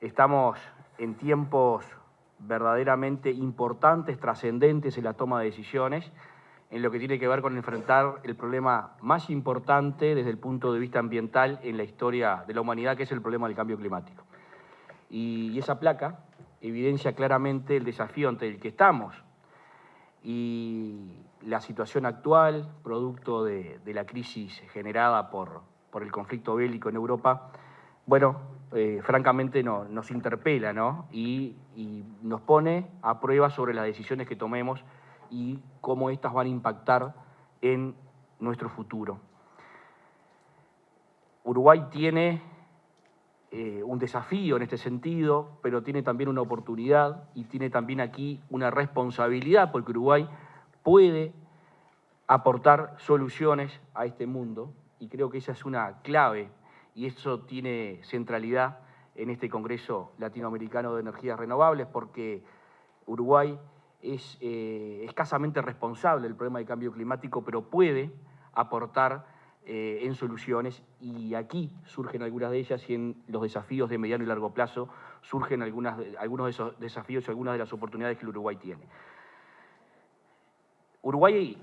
Estamos en tiempos verdaderamente importantes, trascendentes en la toma de decisiones, en lo que tiene que ver con enfrentar el problema más importante desde el punto de vista ambiental en la historia de la humanidad, que es el problema del cambio climático. Y esa placa evidencia claramente el desafío ante el que estamos y la situación actual, producto de la crisis generada por el conflicto bélico en Europa, bueno, francamente nos interpela, ¿no? Y nos pone a prueba sobre las decisiones que tomemos y cómo éstas van a impactar en nuestro futuro. Uruguay tiene un desafío en este sentido, pero tiene también una oportunidad y tiene también aquí una responsabilidad, porque Uruguay puede aportar soluciones a este mundo y creo que esa es una clave y eso tiene centralidad en este Congreso Latinoamericano de Energías Renovables, porque Uruguay es escasamente responsable del problema del cambio climático, pero puede aportar en soluciones, y aquí surgen algunas de ellas, y en los desafíos de mediano y largo plazo surgen algunos de esos desafíos y algunas de las oportunidades que el Uruguay tiene. Uruguay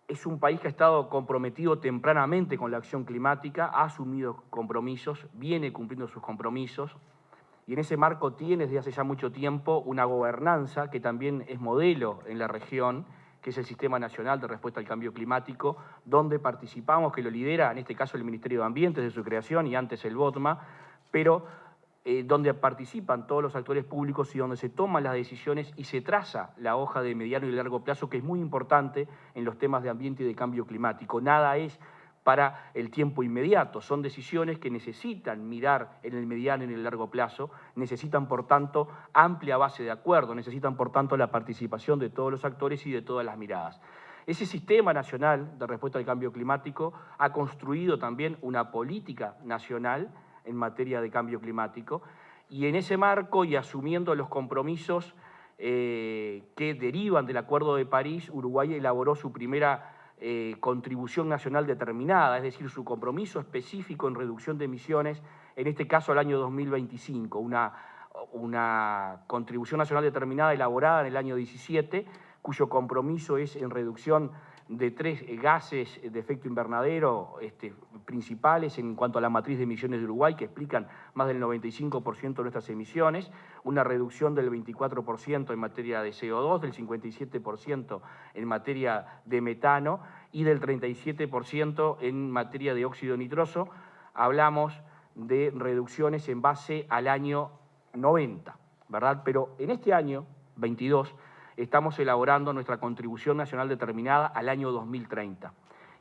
es un país que ha estado comprometido tempranamente con la acción climática, ha asumido compromisos, viene cumpliendo sus compromisos, y en ese marco tiene desde hace ya mucho tiempo una gobernanza que también es modelo en la región, que es el Sistema Nacional de Respuesta al Cambio Climático, donde participamos, que lo lidera en este caso el Ministerio de Ambiente desde su creación y antes el BOTMA, pero donde participan todos los actores públicos y donde se toman las decisiones y se traza la hoja de mediano y largo plazo, que es muy importante en los temas de ambiente y de cambio climático. Nada es para el tiempo inmediato, son decisiones que necesitan mirar en el mediano y en el largo plazo, necesitan por tanto amplia base de acuerdo, necesitan por tanto la participación de todos los actores y de todas las miradas. Ese Sistema Nacional de Respuesta al Cambio Climático ha construido también una política nacional en materia de cambio climático, y en ese marco y asumiendo los compromisos que derivan del Acuerdo de París, Uruguay elaboró su primera contribución nacional determinada, es decir, su compromiso específico en reducción de emisiones, en este caso al año 2025, una contribución nacional determinada elaborada en el año 17, cuyo compromiso es en reducción de 3 gases de efecto invernadero principales en cuanto a la matriz de emisiones de Uruguay, que explican más del 95% de nuestras emisiones, una reducción del 24% en materia de CO2, del 57% en materia de metano y del 37% en materia de óxido nitroso. Hablamos de reducciones en base al año 90, ¿verdad? Pero en este año 22 estamos elaborando nuestra contribución nacional determinada al año 2030.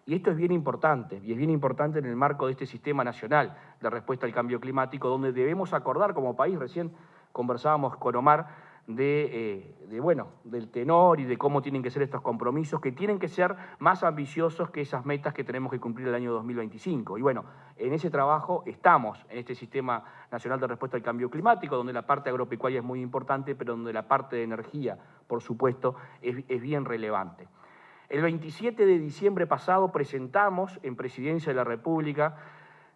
Y esto es bien importante, y es bien importante en el marco de este Sistema Nacional de Respuesta al Cambio Climático, donde debemos acordar como país. Recién conversábamos con Omar del tenor y de cómo tienen que ser estos compromisos, que tienen que ser más ambiciosos que esas metas que tenemos que cumplir el año 2025. Y bueno, en ese trabajo estamos, en este Sistema Nacional de Respuesta al Cambio Climático, donde la parte agropecuaria es muy importante, pero donde la parte de energía, por supuesto, es bien relevante. El 27 de diciembre pasado presentamos en Presidencia de la República,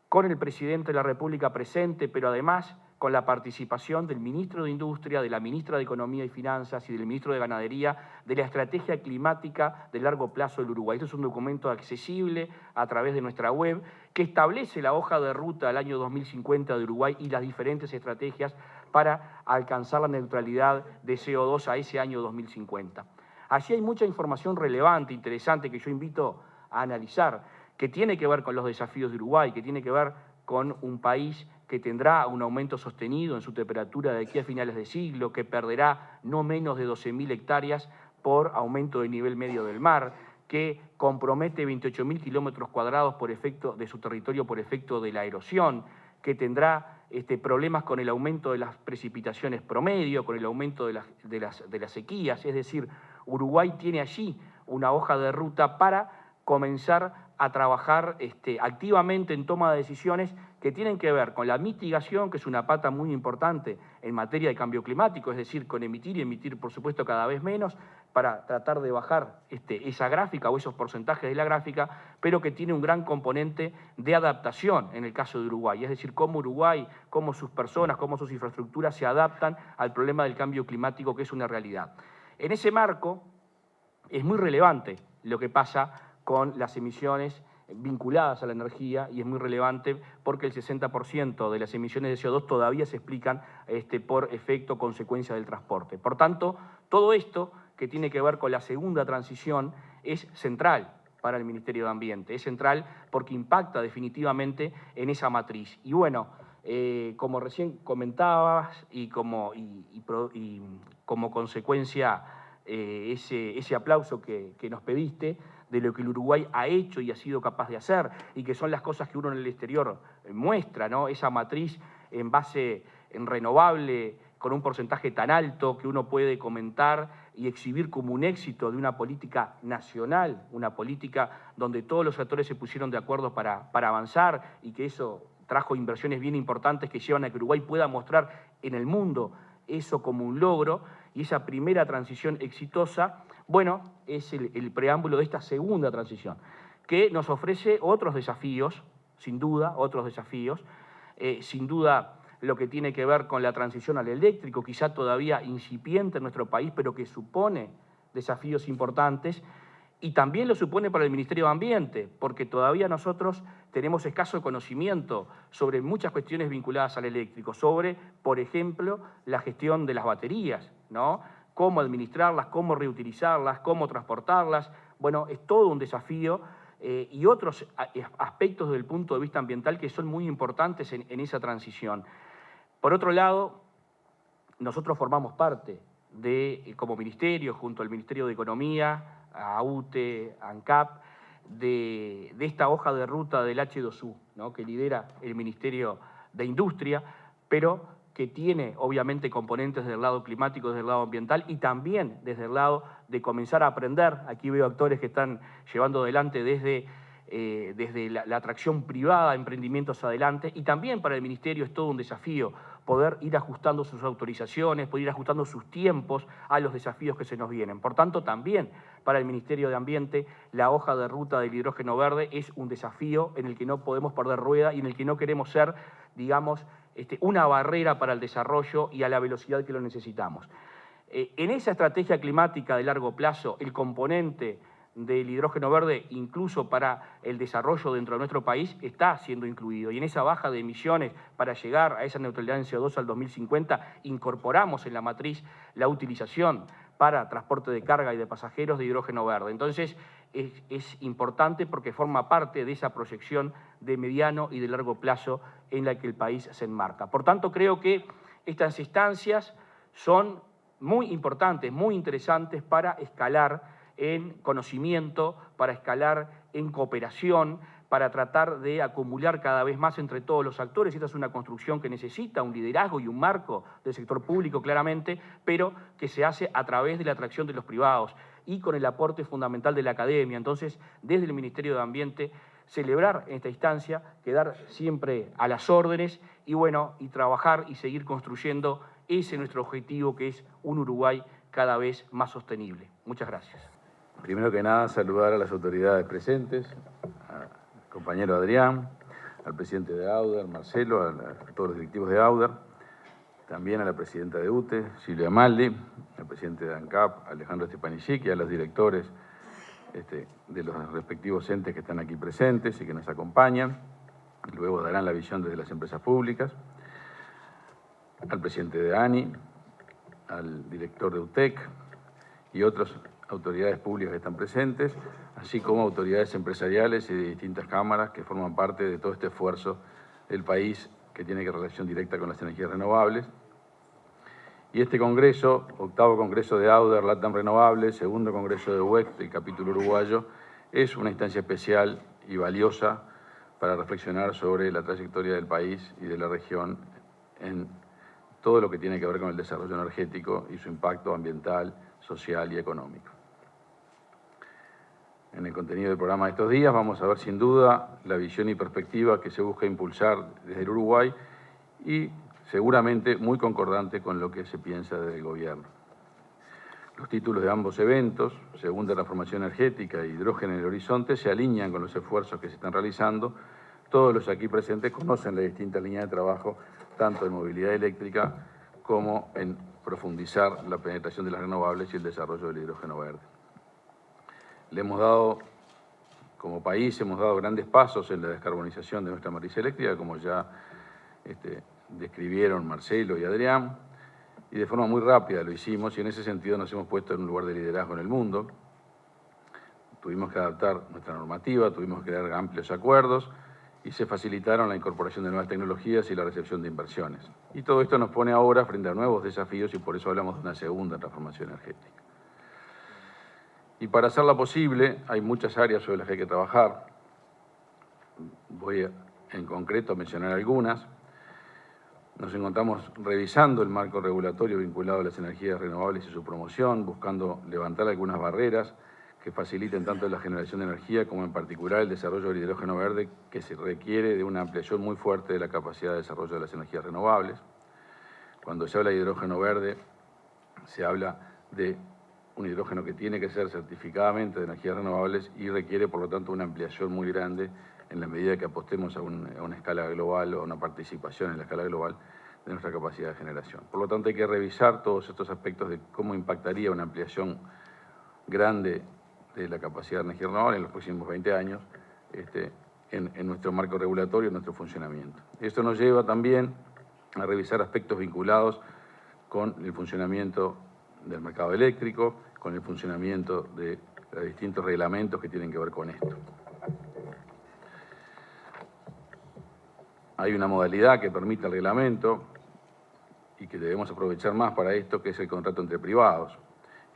con el Presidente de la República presente, pero además con la participación del Ministro de Industria, de la Ministra de Economía y Finanzas y del Ministro de Ganadería, de la Estrategia Climática de Largo Plazo del Uruguay. Esto es un documento accesible a través de nuestra web que establece la hoja de ruta al año 2050 de Uruguay y las diferentes estrategias para alcanzar la neutralidad de CO2 a ese año 2050. Allí hay mucha información relevante, interesante, que yo invito a analizar, que tiene que ver con los desafíos de Uruguay, que tiene que ver con un país que tendrá un aumento sostenido en su temperatura de aquí a finales de siglo, que perderá no menos de 12.000 hectáreas por aumento del nivel medio del mar, que compromete 28.000 kilómetros cuadrados por efecto de su territorio por efecto de la erosión, que tendrá problemas con el aumento de las precipitaciones promedio, con el aumento de las sequías. Es decir, Uruguay tiene allí una hoja de ruta para comenzar a trabajar activamente en toma de decisiones que tienen que ver con la mitigación, que es una pata muy importante en materia de cambio climático, es decir, con emitir y emitir, por supuesto, cada vez menos, para tratar de bajar esa gráfica o esos porcentajes de la gráfica, pero que tiene un gran componente de adaptación en el caso de Uruguay, es decir, cómo Uruguay, cómo sus personas, cómo sus infraestructuras se adaptan al problema del cambio climático, que es una realidad. En ese marco es muy relevante lo que pasa con las emisiones vinculadas a la energía, y es muy relevante porque el 60% de las emisiones de CO2 todavía se explican por efecto consecuencia del transporte. Por tanto, todo esto que tiene que ver con la segunda transición es central para el Ministerio de Ambiente, es central porque impacta definitivamente en esa matriz. Y bueno, como recién comentabas y como consecuencia ese aplauso que nos pediste, de lo que el Uruguay ha hecho y ha sido capaz de hacer, y que son las cosas que uno en el exterior muestra, ¿no? Esa matriz en base en renovable, con un porcentaje tan alto que uno puede comentar y exhibir como un éxito de una política nacional, una política donde todos los actores se pusieron de acuerdo para avanzar, y que eso trajo inversiones bien importantes que llevan a que Uruguay pueda mostrar en el mundo eso como un logro, y esa primera transición exitosa, bueno, es el preámbulo de esta segunda transición, que nos ofrece otros desafíos, sin duda, otros desafíos, sin duda lo que tiene que ver con la transición al eléctrico, quizá todavía incipiente en nuestro país, pero que supone desafíos importantes, y también lo supone para el Ministerio de Ambiente, porque todavía nosotros tenemos escaso conocimiento sobre muchas cuestiones vinculadas al eléctrico, sobre, por ejemplo, la gestión de las baterías, ¿no? Cómo administrarlas, cómo reutilizarlas, cómo transportarlas. Bueno, es todo un desafío y otros aspectos desde el punto de vista ambiental que son muy importantes en esa transición. Por otro lado, nosotros formamos parte como ministerio, junto al Ministerio de Economía, a UTE, a ANCAP, de esta hoja de ruta del H2U, ¿no? Que lidera el Ministerio de Industria, pero que tiene obviamente componentes del lado climático, desde el lado ambiental, y también desde el lado de comenzar a aprender. Aquí veo actores que están llevando adelante desde la atracción privada, emprendimientos adelante, y también para el Ministerio es todo un desafío poder ir ajustando sus autorizaciones, poder ir ajustando sus tiempos a los desafíos que se nos vienen. Por tanto, también para el Ministerio de Ambiente la hoja de ruta del hidrógeno verde es un desafío en el que no podemos perder rueda y en el que no queremos ser, digamos, una barrera para el desarrollo y a la velocidad que lo necesitamos. En esa estrategia climática de largo plazo, el componente del hidrógeno verde, incluso para el desarrollo dentro de nuestro país, está siendo incluido. Y en esa baja de emisiones para llegar a esa neutralidad en CO2 al 2050, incorporamos en la matriz la utilización para transporte de carga y de pasajeros de hidrógeno verde. Entonces, es importante porque forma parte de esa proyección de mediano y de largo plazo en la que el país se enmarca. Por tanto, creo que estas instancias son muy importantes, muy interesantes para escalar en conocimiento, para escalar en cooperación, para tratar de acumular cada vez más entre todos los actores. Esta es una construcción que necesita un liderazgo y un marco del sector público, claramente, pero que se hace a través de la atracción de los privados y con el aporte fundamental de la academia. Entonces, desde el Ministerio de Ambiente, celebrar esta instancia, quedar siempre a las órdenes y, bueno, y trabajar y seguir construyendo ese nuestro objetivo, que es un Uruguay cada vez más sostenible. Muchas gracias. Primero que nada, saludar a las autoridades presentes, al compañero Adrián, al presidente de AUDER, Marcelo, a todos los directivos de AUDER, también a la presidenta de UTE, Silvia Maldi, al presidente de ANCAP, Alejandro Stepanisic, y a los directores de los respectivos entes que están aquí presentes y que nos acompañan. Luego darán la visión desde las empresas públicas, al presidente de ANI, al director de UTEC y otras autoridades públicas que están presentes, así como autoridades empresariales y de distintas cámaras que forman parte de todo este esfuerzo del país que tiene relación directa con las energías renovables. Y este congreso, octavo congreso de AUDER, LATAM Renovables, segundo congreso de UEC, del capítulo uruguayo, es una instancia especial y valiosa para reflexionar sobre la trayectoria del país y de la región en todo lo que tiene que ver con el desarrollo energético y su impacto ambiental, social y económico. en el contenido del programa de estos días. Vamos a ver sin duda la visión y perspectiva que se busca impulsar desde el Uruguay y seguramente muy concordante con lo que se piensa desde el gobierno. Los títulos de ambos eventos, Segunda Transformación Energética e Hidrógeno en el Horizonte, se alinean con los esfuerzos que se están realizando. Todos los aquí presentes conocen las distintas líneas de trabajo, tanto en movilidad eléctrica como en profundizar la penetración de las renovables y el desarrollo del hidrógeno verde. Como país, hemos dado grandes pasos en la descarbonización de nuestra matriz eléctrica, como ya describieron Marcelo y Adrián, y de forma muy rápida lo hicimos, y en ese sentido nos hemos puesto en un lugar de liderazgo en el mundo. Tuvimos que adaptar nuestra normativa, tuvimos que crear amplios acuerdos, y se facilitaron la incorporación de nuevas tecnologías y la recepción de inversiones. Y todo esto nos pone ahora frente a nuevos desafíos, y por eso hablamos de una segunda transformación energética. Y para hacerla posible, hay muchas áreas sobre las que hay que trabajar. Voy en concreto a mencionar algunas. Nos encontramos revisando el marco regulatorio vinculado a las energías renovables y su promoción, buscando levantar algunas barreras que faciliten tanto la generación de energía como en particular el desarrollo del hidrógeno verde, que se requiere de una ampliación muy fuerte de la capacidad de desarrollo de las energías renovables. Cuando se habla de hidrógeno verde, se habla de un hidrógeno que tiene que ser certificadamente de energías renovables y requiere, por lo tanto, una ampliación muy grande en la medida que apostemos a una escala global o a una participación en la escala global de nuestra capacidad de generación. Por lo tanto, hay que revisar todos estos aspectos de cómo impactaría una ampliación grande de la capacidad de energía renovable en los próximos 20 años en nuestro marco regulatorio, en nuestro funcionamiento. Esto nos lleva también a revisar aspectos vinculados con el funcionamiento del mercado eléctrico, con el funcionamiento de los distintos reglamentos que tienen que ver con esto. Hay una modalidad que permite el reglamento y que debemos aprovechar más para esto, que es el contrato entre privados.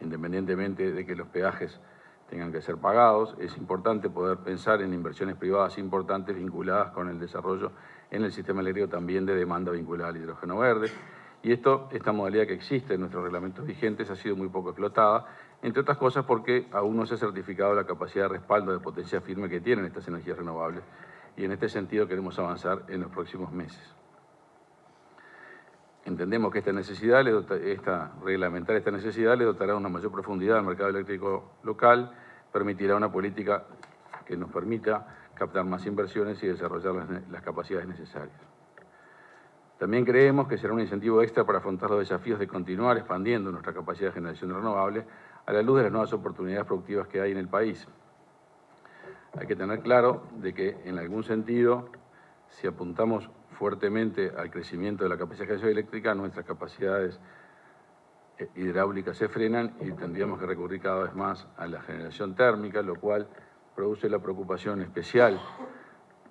Independientemente de que los peajes tengan que ser pagados, es importante poder pensar en inversiones privadas importantes vinculadas con el desarrollo en el sistema eléctrico también de demanda vinculada al hidrógeno verde. Y esta modalidad que existe en nuestros reglamentos vigentes ha sido muy poco explotada, entre otras cosas porque aún no se ha certificado la capacidad de respaldo de potencia firme que tienen estas energías renovables, y en este sentido queremos avanzar en los próximos meses. Entendemos que reglamentar esta necesidad le dotará una mayor profundidad al mercado eléctrico local, permitirá una política que nos permita captar más inversiones y desarrollar las capacidades necesarias. También creemos que será un incentivo extra para afrontar los desafíos de continuar expandiendo nuestra capacidad de generación renovable a la luz de las nuevas oportunidades productivas que hay en el país. Hay que tener claro de que, en algún sentido, si apuntamos fuertemente al crecimiento de la capacidad de generación eléctrica, nuestras capacidades hidráulicas se frenan y tendríamos que recurrir cada vez más a la generación térmica, lo cual produce la preocupación especial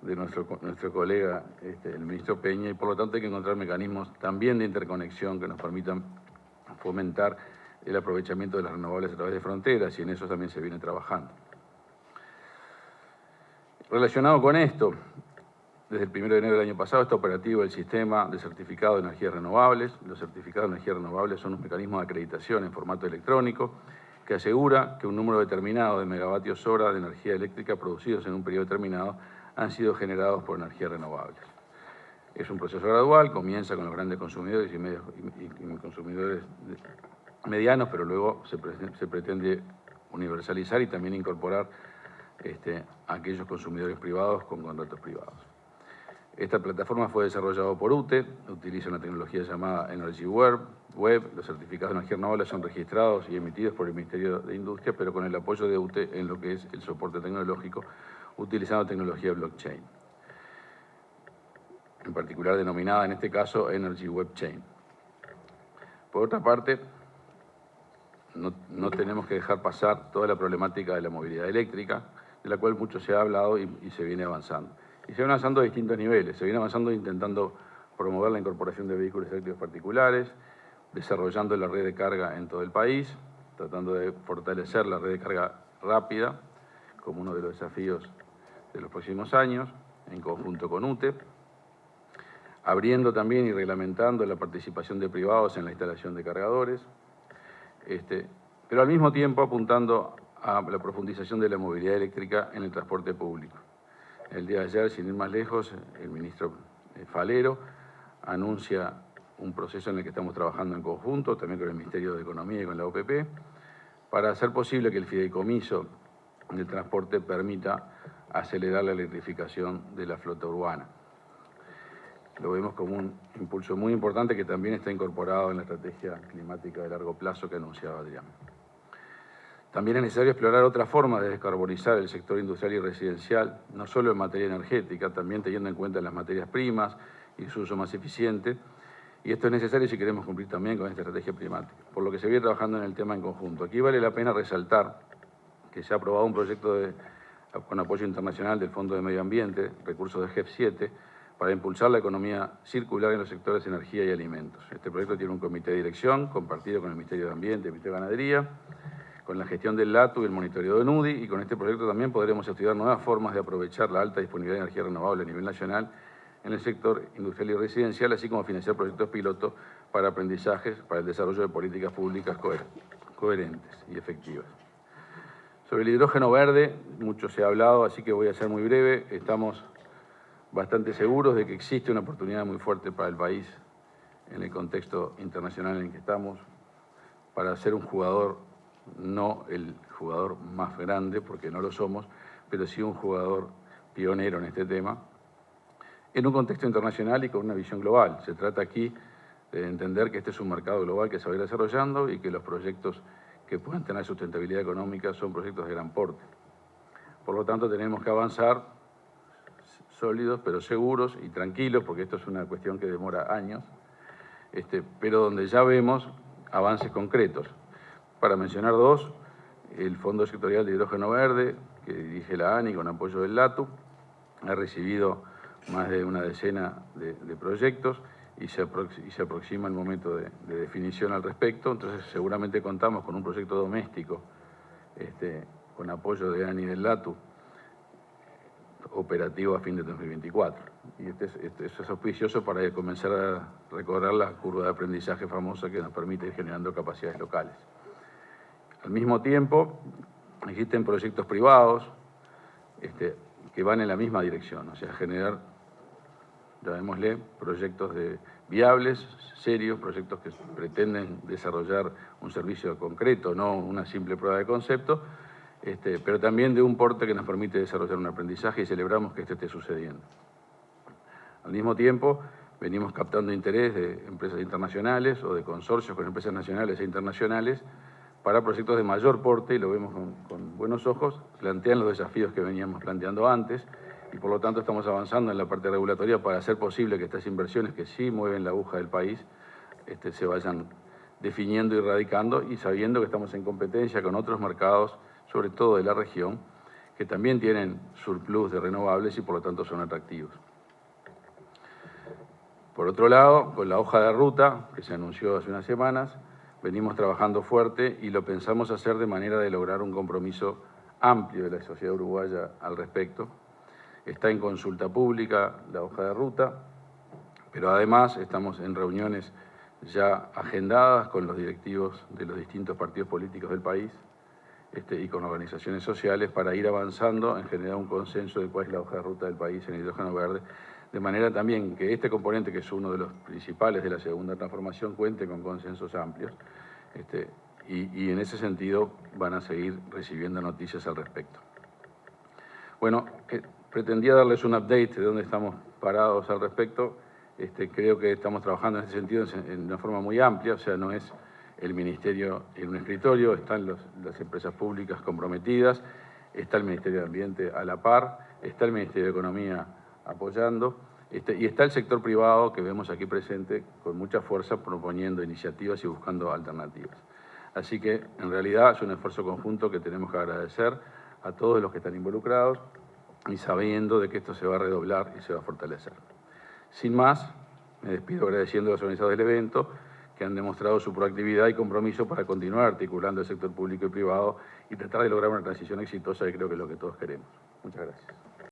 de nuestro colega, el ministro Peña, y por lo tanto hay que encontrar mecanismos también de interconexión que nos permitan fomentar el aprovechamiento de las renovables a través de fronteras, y en eso también se viene trabajando. Relacionado con esto, desde el 1 de enero del año pasado está operativo el sistema de certificado de energías renovables. Los certificados de energías renovables son un mecanismo de acreditación en formato electrónico que asegura que un número determinado de megavatios hora de energía eléctrica producidos en un periodo determinado han sido generados por energías renovables. Es un proceso gradual, comienza con los grandes consumidores y consumidores medianos, pero luego se pretende universalizar y también incorporar a aquellos consumidores privados con contratos privados. Esta plataforma fue desarrollada por UTE, utiliza una tecnología llamada Energy Web. Los certificados de energía renovable son registrados y emitidos por el Ministerio de Industria, pero con el apoyo de UTE en lo que es el soporte tecnológico, utilizando tecnología blockchain, en particular denominada en este caso Energy Web Chain. Por otra parte, no tenemos que dejar pasar toda la problemática de la movilidad eléctrica, de la cual mucho se ha hablado y se viene avanzando. Y se viene avanzando a distintos niveles. Se viene avanzando intentando promover la incorporación de vehículos eléctricos particulares, desarrollando la red de carga en todo el país, tratando de fortalecer la red de carga rápida como uno de los desafíos de los próximos años, en conjunto con UTE, abriendo también y reglamentando la participación de privados en la instalación de cargadores, pero al mismo tiempo apuntando a la profundización de la movilidad eléctrica en el transporte público. El día de ayer, sin ir más lejos, el ministro Falero anuncia un proceso en el que estamos trabajando en conjunto, también con el Ministerio de Economía y con la OPP, para hacer posible que el fideicomiso del transporte permita acelerar la electrificación de la flota urbana. Lo vemos como un impulso muy importante que también está incorporado en la estrategia climática de largo plazo que anunciaba Adrián. También es necesario explorar otras formas de descarbonizar el sector industrial y residencial, no solo en materia energética, también teniendo en cuenta las materias primas y su uso más eficiente. Y esto es necesario si queremos cumplir también con esta estrategia climática, por lo que se viene trabajando en el tema en conjunto. Aquí vale la pena resaltar que se ha aprobado un proyecto con apoyo internacional del Fondo de Medio Ambiente, recursos de GEF 7, para impulsar la economía circular en los sectores de energía y alimentos. Este proyecto tiene un comité de dirección compartido con el Ministerio de Ambiente y el Ministerio de Ganadería, con la gestión del LATU y el monitoreo de NUDI, y con este proyecto también podremos estudiar nuevas formas de aprovechar la alta disponibilidad de energía renovable a nivel nacional en el sector industrial y residencial, así como financiar proyectos piloto para aprendizajes para el desarrollo de políticas públicas coherentes y efectivas. Sobre el hidrógeno verde, mucho se ha hablado, así que voy a ser muy breve. Estamos bastante seguros de que existe una oportunidad muy fuerte para el país en el contexto internacional en el que estamos, para ser un jugador, no el jugador más grande, porque no lo somos, pero sí un jugador pionero en este tema, en un contexto internacional y con una visión global. Se trata aquí de entender que este es un mercado global que se va a ir desarrollando y que los proyectos que puedan tener sustentabilidad económica son proyectos de gran porte. Por lo tanto, tenemos que avanzar sólidos, pero seguros y tranquilos, porque esto es una cuestión que demora años, pero donde ya vemos avances concretos. Para mencionar dos, el Fondo Sectorial de Hidrógeno Verde, que dirige la ANI con apoyo del LATU, ha recibido más de una decena de proyectos y se aproxima el momento de definición al respecto. Entonces, seguramente contamos con un proyecto doméstico con apoyo de ANI y del LATU, operativo a fin de 2024. Y esto es auspicioso para comenzar a recorrer la curva de aprendizaje famosa que nos permite ir generando capacidades locales. Al mismo tiempo, existen proyectos privados que van en la misma dirección, o sea, generar, llamémosle, proyectos viables, serios, proyectos que pretenden desarrollar un servicio concreto, no una simple prueba de concepto, pero también de un porte que nos permite desarrollar un aprendizaje, y celebramos que esto esté sucediendo. Al mismo tiempo, venimos captando interés de empresas internacionales o de consorcios con empresas nacionales e internacionales para proyectos de mayor porte, y lo vemos con buenos ojos, plantean los desafíos que veníamos planteando antes, y por lo tanto estamos avanzando en la parte regulatoria para hacer posible que estas inversiones que sí mueven la aguja del país se vayan definiendo y radicando, y sabiendo que estamos en competencia con otros mercados, sobre todo de la región, que también tienen surplus de renovables y por lo tanto son atractivos. Por otro lado, con la hoja de ruta que se anunció hace unas semanas, venimos trabajando fuerte y lo pensamos hacer de manera de lograr un compromiso amplio de la sociedad uruguaya al respecto. Está en consulta pública la hoja de ruta, pero además estamos en reuniones ya agendadas con los directivos de los distintos partidos políticos del país y con organizaciones sociales para ir avanzando en generar un consenso de cuál es la hoja de ruta del país en el hidrógeno verde, de manera también que este componente, que es uno de los principales de la segunda transformación, cuente con consensos amplios, y en ese sentido van a seguir recibiendo noticias al respecto. Bueno, pretendía darles un update de dónde estamos parados al respecto. Creo que estamos trabajando en ese sentido en una forma muy amplia, o sea, no es el Ministerio en un escritorio, están las empresas públicas comprometidas, está el Ministerio de Ambiente a la par, está el Ministerio de Economía apoyando, y está el sector privado que vemos aquí presente con mucha fuerza proponiendo iniciativas y buscando alternativas. Así que, en realidad, es un esfuerzo conjunto que tenemos que agradecer a todos los que están involucrados y sabiendo de que esto se va a redoblar y se va a fortalecer. Sin más, me despido agradeciendo a los organizadores del evento, que han demostrado su proactividad y compromiso para continuar articulando el sector público y privado y tratar de lograr una transición exitosa, que creo que es lo que todos queremos. Muchas gracias.